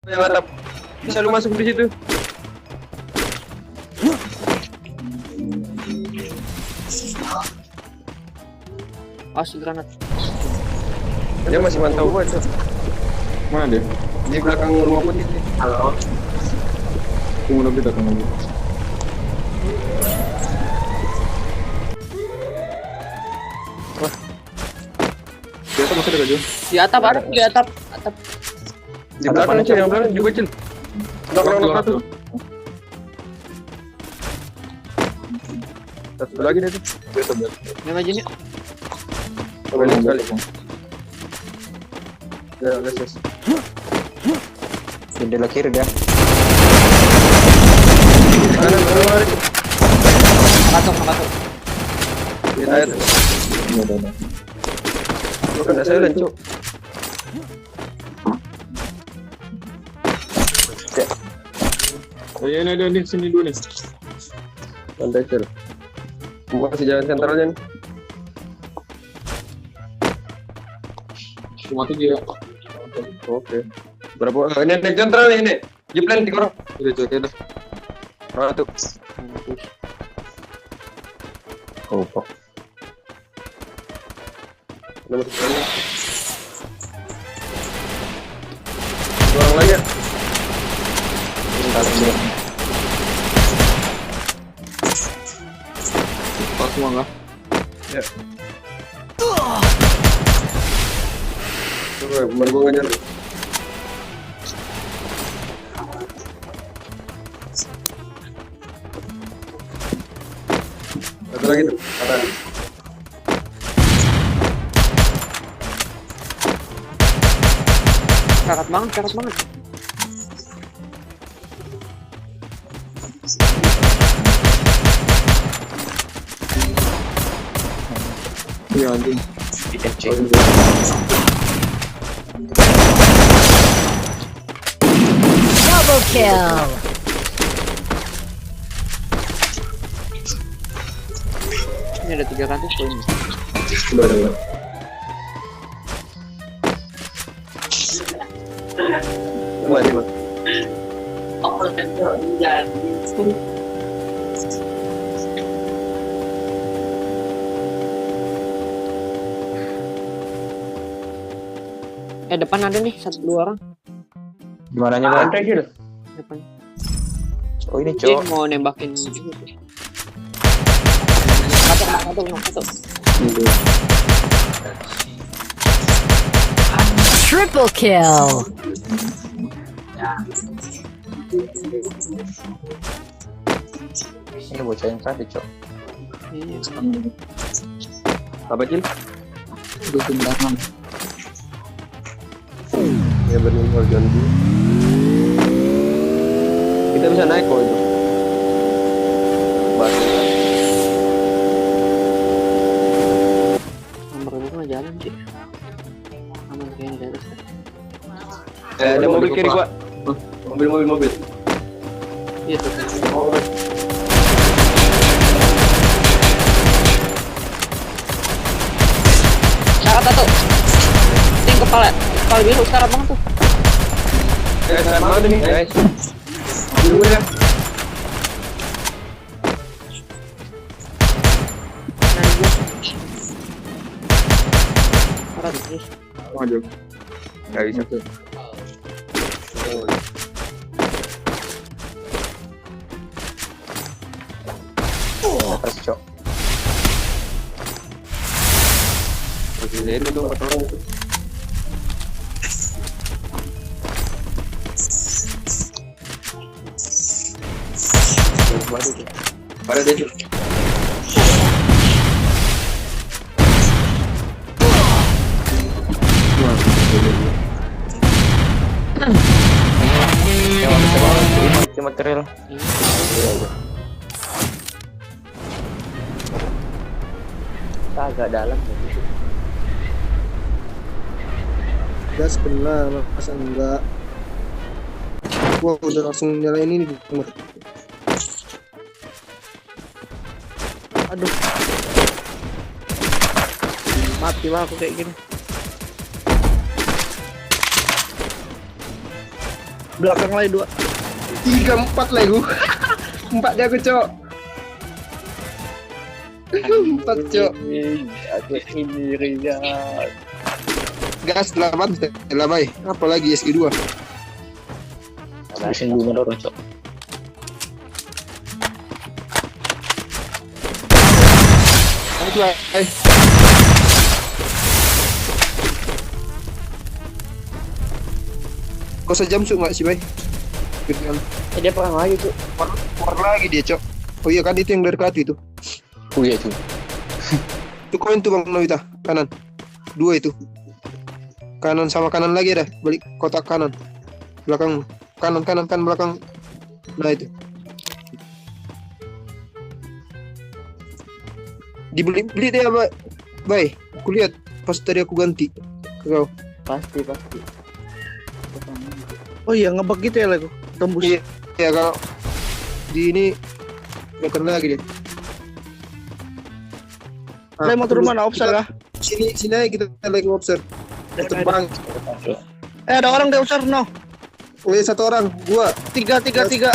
Yang atap. Bisa lu masuk di situ. Granat. Dia masih mantau gua, Cok. Mana dia? Di belakang rumah putih. Halo. Tunggu kita tunggu. Wah. Dia tuh masih ada gak, Di atap ada, di atap. Di belakang, Cok, yang belakang juga, Cil. Belakang satu. Satu lagi deh tuh. Yang aja nih. Sekali. Ya, leses. Jendela kiri dia. Kanan, kanan. Masuk. Kita itu. Lu kan saya lencok. Oh iya, ada di sini dulu nih. Santai, Cil. Gua kasih jalan sentralnya nih. Cuma 3. Oke. Berapa? Ini naik sentral nih, ini. Jeplen 3 orang. Udah coba dah. Satu. Oh, kok. Nomor 1. Dua orang lagi. Pas semua enggak? Ya. Coba, bener gua ngajar. Satu lagi tuh, kanan. Karat banget. Iya anjing. Double kill. Ini ada 300 poin. Udah. Lima. Depan ada nih 1-2 orang. Gimana nya, Bang? Depan. Oh, ini, Dia Cok. mau nembakin. Satu. Triple kill. Ini bocah yang tadi, Cok. Iya. Apa, Cil? Udah tendangan. Ya benar ganti. Kita bisa naik kok itu. Batu. Nomor itu mah jalan sih. Aman kayaknya di atas. Ada mobil kiri gua. Mobil. Iya tuh. Syarat satu. Ting kepala biru sekarang banget tuh. Sekarang mana nih, guys? Dulu ya. Nah, gue. Syarat terus. Maju. Enggak bisa. Atas, Cok. Masih lihat itu 4 orang itu. Pada dia tuh. Ini material. Agak dalam. Gas kena, masa enggak? Wah, udah langsung nyalain ini di nomor. Aduh. Mati lah aku kayak gini. Belakang lagi 2. 3, 4 lagi gua. 4 dia aku, Cok. 4, Cok. Aku ini Rian. Gas 8 lah, bay. Apalagi SG2. Habisin dulu dorong, Cok. Itu bay. Kau sejam su nggak sih, bay? Gitu. Dia perang lagi tuh. Keluar lagi dia, Cok. Oh iya kan itu yang dari katu itu. Oh iya, tuh. Itu koin tuh Bang Novita, kanan. 2 itu. Kanan sama kanan lagi ada, balik kotak kanan. Belakang kanan kan belakang. Nah itu. Beli deh, Bay. Aku lihat pas tadi aku ganti ke kau. Pasti. Oh iya, ngebug gitu ya lagu. Tembus. Iya, kalau di ini kelihatan lagi dia. Saya mau turun mana? Obser kah? Sini aja kita lagi obser. Terbang. Ada orang di obser no. Oh iya, 1 orang, gua. 3. 3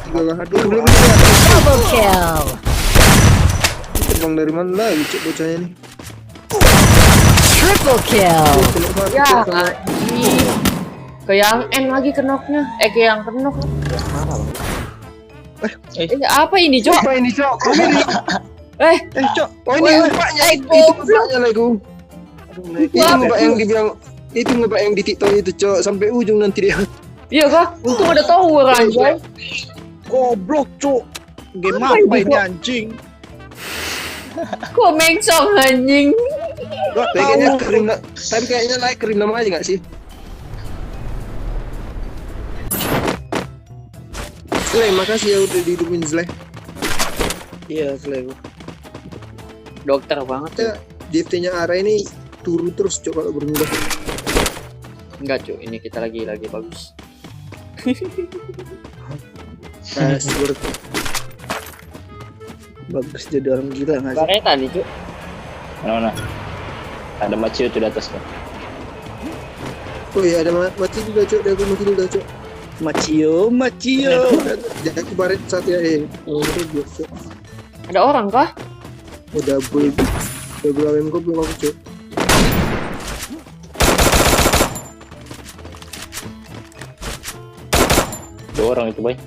lah. Aduh, belum Double kill. terbang dari mana lagi cek bocahnya nih. Triple kill. Ya, anjing. Ke yang N lagi kenoknya. Ke yang kenok. Apa ini, Cok? Apa ini, Cok? Cok. Oh ini ngubahnya, itu ngubahnya lagu. Itu ngubah yang dibilang, itu ngubah yang di TikTok itu, Cok, sampai ujung nanti dia. Iya kah? Untung ada tower anjay. Goblok, Cok. Game Apa apa ini, ini kok? anjing? Kok mengsong anjing? Tapi kayaknya like krim nama aja nggak sih? Slay, makasih ya udah dihidupin Slay. Iya, selesai. Dokter banget. Kita DFT-nya Ara ini turun terus, Cok, kalau bermudah. Enggak, Cuk. Ini kita lagi bagus. Bagus jadi orang gila nggak sih? Bareta nih, Cuk. Mana? Ada Macio tuh di atas tuh. Oh iya, ada mati juga, Cok. Dia aku mati juga, Cok. Macio. Jadi aku baret saat ya, Oh, itu Cok. Ada orang kah? Oh, double AWM kok belum aku, Cok. Dua orang itu, Bay.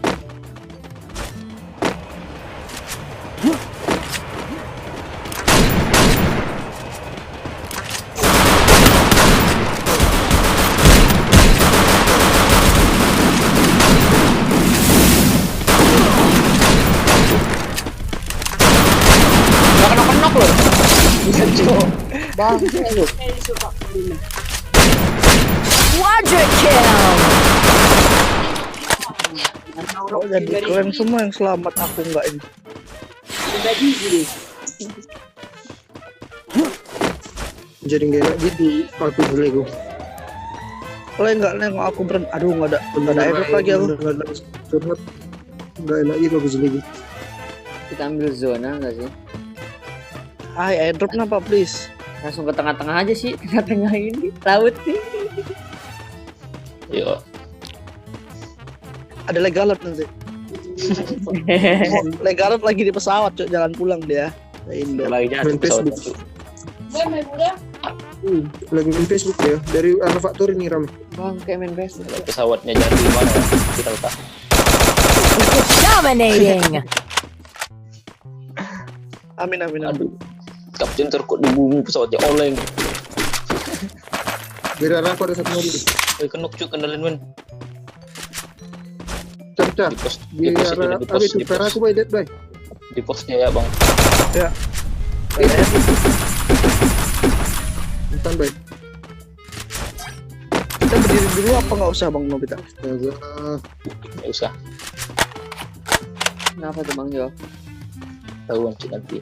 Gak kenok loh. Quadra kill. Oh, jadi kalian semua yang selamat, aku enggak ini. Jadi nggak enak gitu aku Lego. Kalian enggak nengok aku aduh enggak ada effort lagi aku. Nggak enak gitu aku Lego. Kita ambil zona enggak sih? Airdrop kenapa please? Langsung ke tengah-tengah aja sih. Tengah-tengah ini. Laut nih. Yo. Ada legalot nanti. Legalot lagi di pesawat, Cok, jalan pulang dia. Indo. Lagi jalan Main pesawat Facebook. tuh. Lagi main Facebook ya. Dari Anufaktur ini rame. Bang, kayak main best. Kalau pesawatnya jatuh di mana? Kita lupa. Dominating. Amin. Aduh. Kapten terkut di bumi pesawatnya oleng. Biar aku ada satu mobil. Kenok cuk kendalin men. Cerita. Di pos Biar apa itu? Biar aku by that by. di posnya ya bang. Ya. Bukan by. Kita berdiri dulu apa nggak usah Bang Nobita? Astaga. Nggak usah. Kenapa tuh Bang Jo? Tahuan cuk nanti.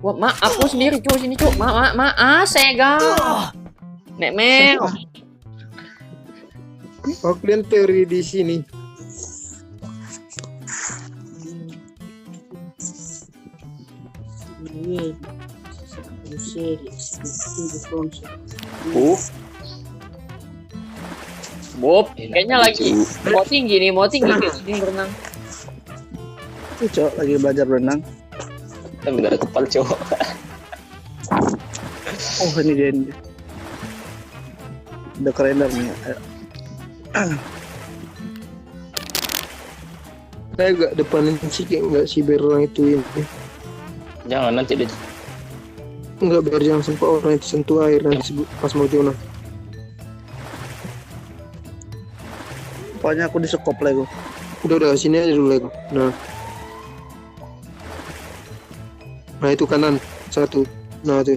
Wah, aku sendiri cuy sini cuy. Sega. Nek mel. Oh, kalian teori di sini. Bob, kayaknya lagi mau tinggi kayak berenang. Itu cok lagi belajar berenang. Tapi gak ada kepal cowok. Oh ini dia ini. Udah kerender nih. Saya gak depanin sih kayak nggak si biar orang itu ini. Jangan nanti dia. Enggak, biar jangan sampai orang itu sentuh air nanti pas mau zona. Pokoknya aku di sekop Lego. Udah sini aja dulu Lego. Nah itu kanan satu. Nah itu.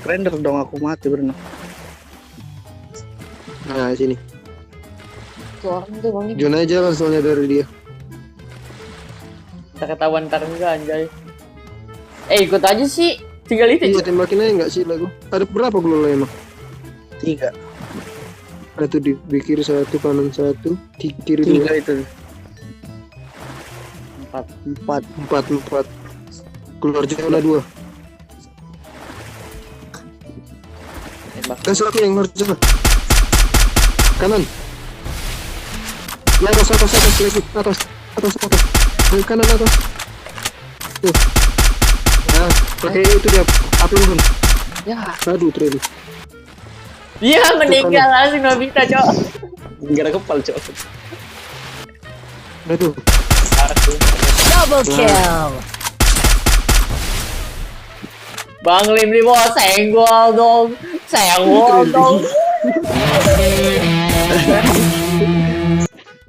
Kerender dong aku mati berenang. Nah sini. Tuh orang tuh bang ini. Zona aja kan soalnya dari dia. Kita ketahuan ntar enggak anjay. Ikut aja sih. Tinggal itu. Iya tembakin aja nggak sih Lego? Ada berapa gelola emang? 3. Satu di kiri satu, kanan satu, di kiri 3 dua. itu. 4. Empat. Keluar zona 2. Tembak. Dan satu yang keluar zona. Kanan. Ya atas lagi. Atas. Kanan atas. Tuh. Nah, pakai itu dia. Api unggun. Ya. Aduh, terlalu. Dia meninggal langsung Nobita, Cok. Gak ada kepal cowok. Nah tuh. Double kill. Bang Lim nih bos, senggol dong.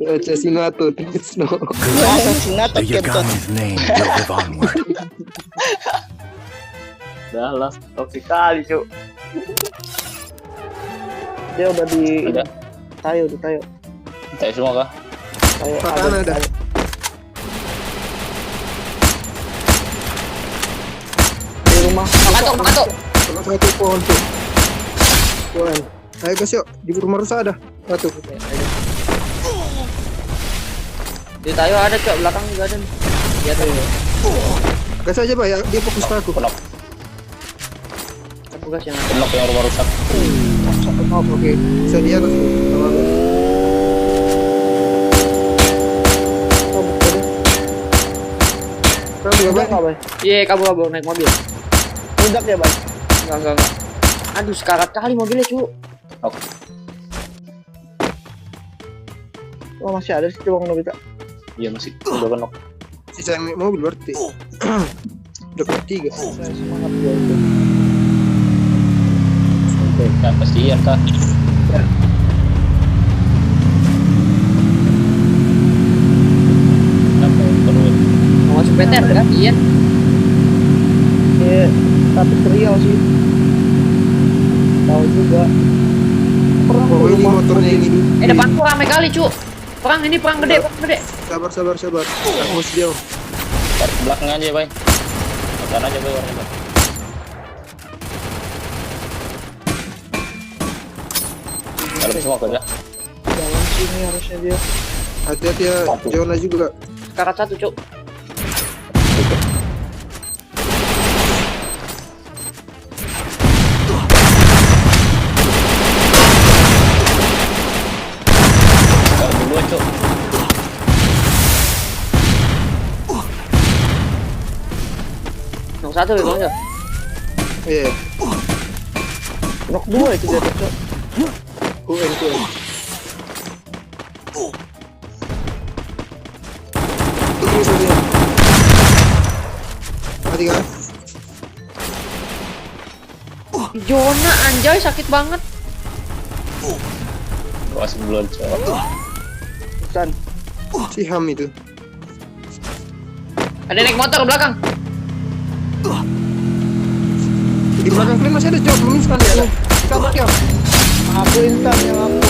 Assassinato, no. Assassinato The Yagami's name will live onward. Udah lah, toksik kali, Cok. Dia udah di Ada. tayo. Tayo semua kah? Tayo Kanan ada. di rumah. Matok. Salah satu pohon tuh. Pohon. Ayo guys yuk, di rumah rusak ada. Satu. Di tayo ada, Cok, belakang juga ada nih. Lihat tuh. Gas aja Pak ya, dia fokus ke aku. Penok Aku gas yang yang rumah rusak. Oh, oke. Bisa dia atas. Sama aku. Kamu juga Udah Pak? nggak, Bay? Iya, kabur naik mobil. Udah ya, Bay? Enggak. Aduh, sekarat kali mobilnya, Cuk. Oke. Oh, masih ada sih Bang Nobita. Iya masih udah penok. Sisa yang naik mobil berarti. Udah ketiga. Saya semangat dia itu. Kan pasti iya kah? Kenapa terus? Mau masuk PTR kan? Iya. Iya, tapi serial sih. Tahu juga. Oh ini motornya ini. Depanku rame kali, Cuk. Perang gede. Sabar. Aku masih jauh. Tarik ke belakang aja, Bay. Makan aja, Bay, orangnya. Dalam semua kerja. Jalan sini harusnya dia. Hati-hati ya, Jona juga. Sekarat satu, Cuk. Kalau dua, Cok. Nomor satu ya, Bang. Iya. Knock 2 itu dia Cok. UN. Terus dia. Mati kan? Jona anjay sakit banget. Gua sebelum, Cok. San. Si Ham itu. Ada naik motor belakang. Di belakang kalian masih ada job belum instan ya? Kabur ya? Aku instan yang aku.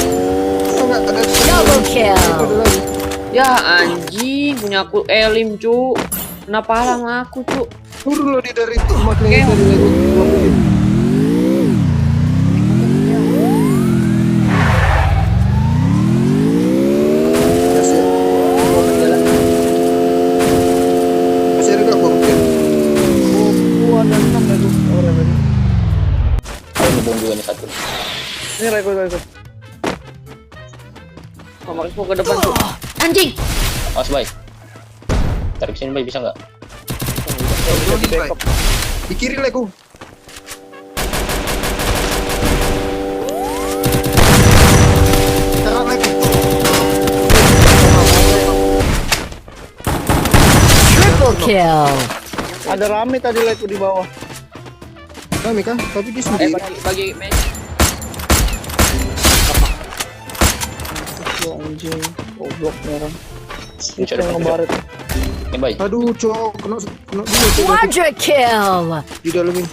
Oh, enggak ada. Double kill. Ada lagi. Ya anjing, punya aku Elim, Cuk. Kenapa halang aku, Cuk? Turun lo di dari rumah kalian dari lagi. Masih ada gak bang? Gua ada 6 itu orang tadi. Ayo ngebom juga nih satu. Ini Reko. Kamarku ke depan cuk. Anjing. Awas bay. Tarik sini bay, bisa nggak? Di kiri leku. Taruh leku. Triple kill. Ada rame tadi leku di bawah. Kami kan, tapi dia Eh sendiri. bagi match. Oh, anjing. Goblok merah. Itu Cari yang pakai. ngebaret. Ini bay. Aduh, cok, kena dua cok. Quadra kill. Di dalam ini.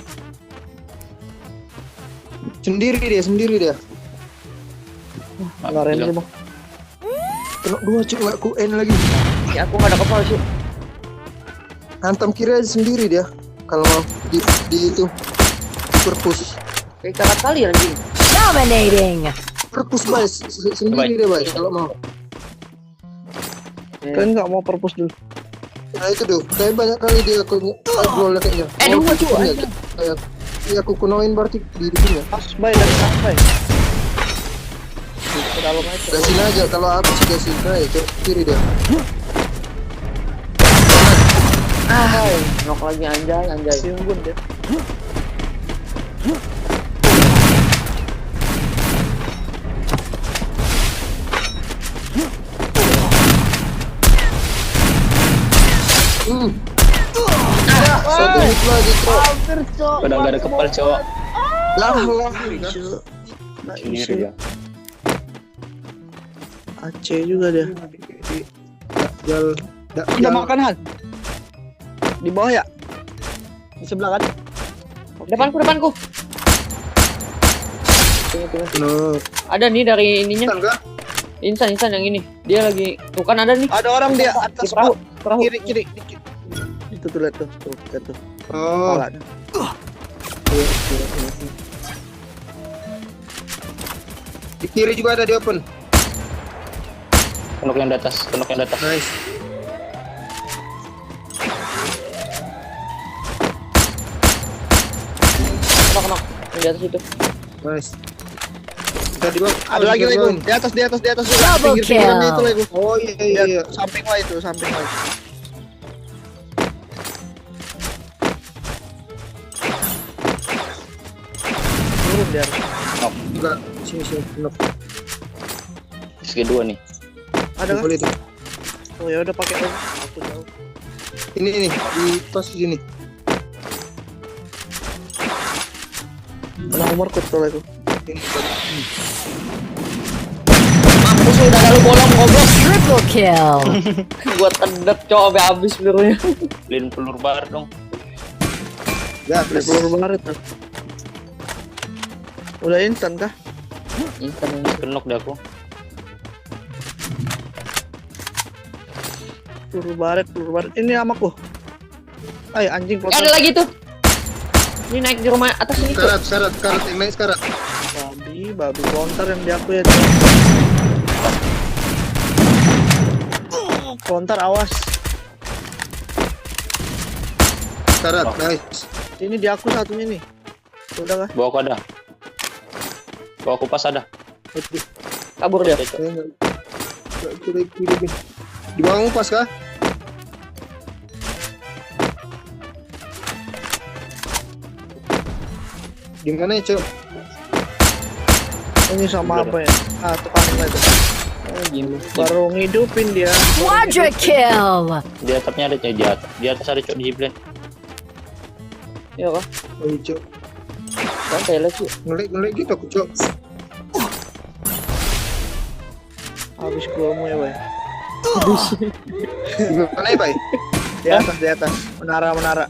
Sendiri dia. Enggak render, Bang. Kena dua cok, nggak ku end lagi. Ya aku nggak ada kepala cuk. Hantam kiri aja sendiri dia. Kalau mau di itu perpus. Kayak karat kali anjing. Dominating. Perpus bay, sendiri dia bay. Kalau mau. Kalian nggak mau perpus dulu. Nah itu tuh, kayak banyak kali dia aku gol kayaknya. Dua cuk. Iya aku kunoin berarti di sini. Pas bay dari sampai. Ke dalam aja. Gasin aja kalau aku sih gasin. Nah itu kiri dia. Knock lagi anjay. Siunggun dia. Satu hit lagi cok. Hampir, Cok. Udah nggak ada kepal cowok. Lah. Nggak Sendiri bisa. dia. Aceh juga dia. Jal. Udah makan Han? Di bawah ya? Di sebelah kan? Depanku. No. Ada nih dari ininya. Enggak? Insan yang ini. Dia lagi bukan ada nih Ada orang dia di atas perahu. kiri. Itu tuh lihat tuh, lihat tuh. Oh. Palanya. Di kiri juga ada di open. Kenok yang di atas. Nice. Knock. Yang di atas itu. Nice. Kita di bawah. Ada lagi lagi di atas juga. Double Pinggir-pinggirannya itu kill. lagi. Oh iya. Samping lah itu. Turun dia. Enggak. Sini. Knock. Kedua nih. Ada kan? Boleh tuh. Oh ya udah pakai aja. Aku tahu. Ini di pas sini. Kena umur kut kalau itu. Ini. Mampus udah lalu bolong goblok. Triple kill. Gua tendep cok sampai habis pelurunya. Beliin pelur bar dong. Ya, Beli peluru baret tuh. Udah instan kah? Instan ini. Kenok deh aku. Peluru baret. Ini namaku. Ayo anjing Eh, ada lagi tuh. Ini naik di rumah atas ini tuh. Karat yang naik sekarang. Babi counter yang di aku ya. Tuh. Counter awas. Karat, nice. Ini di aku satunya nih. Udah kah? Bawa aku ada. Bawa aku pas ada. Kabur dia. Di bawah pas kah? Di mana ya, Cok? Ini sama apa ya? Tukang itu. Baru ngidupin dia. Quadra kill. Di atapnya ada cowok di atas. Di atas ada cowok di Jiblen. Iya kah? Oh, Cok. Santai lah sih. Ngelik gitu aku, Cok. Habis guamu ya, Bay. Di mana ya, Bay? Di atas. Menara.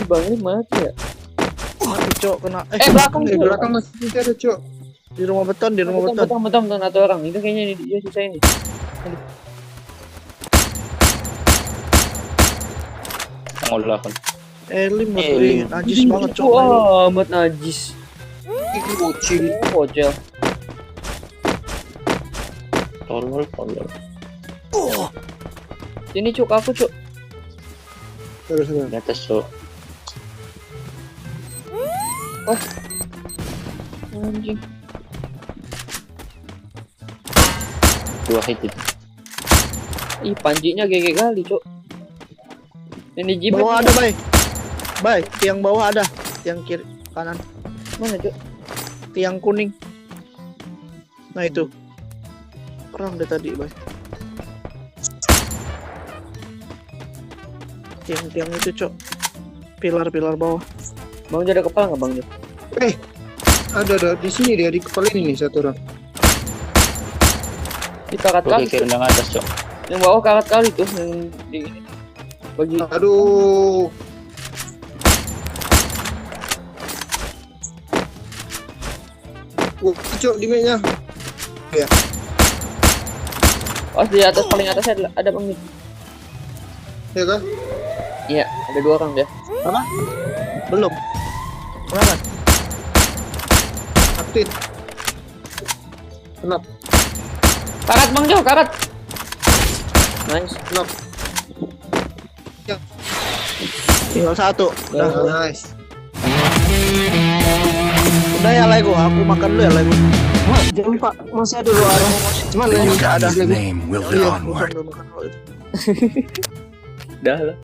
Bang ini mati ya. Mati, Cok, kena. Belakang Di tuh. belakang masih ada, Cok. Di rumah beton. Betul satu orang. Itu kayaknya ini dia sisa ini. Ngolah kan. Elim Elim. najis banget, Cok. Wah, amat najis. Ini bocil. Bocil. Tolol. Sini cuk, aku cuk. Terus. Di atas cowok. Anjing. 2 hit itu. Ih, pancinya GG kali, Cok. Ini jeep Bawah ada, Bay. Bay, tiang bawah ada. Tiang kiri, kanan. mana, Cok? Tiang kuning. Nah itu. Perang deh tadi, Bay. Tiang-tiang itu, Cok. Pilar-pilar bawah. Bang Jo ada kepala nggak, Bang Jo? Ada di sini dia di kepala ini nih satu orang. Di karat Oke, kali, kiri yang atas, Cok. yang bawah karat kali tuh, yang di bagi. Aduh. Cok di mainnya. Oh, di atas paling atasnya ada Bang Jo. Ya kan? Iya, ada 2 orang dia. Belum. Mana? Aktif. Kenapa? Karat Bang Jo, karat. Nice. Kenapa? Tinggal 1. Udah. Nice. Udah ya Lego, aku makan dulu ya Lego. Jangan Pak, masih ada dua orang. Cuman The ini ada God's name will live Iya, onward. Makan dulu itu. Udah lah.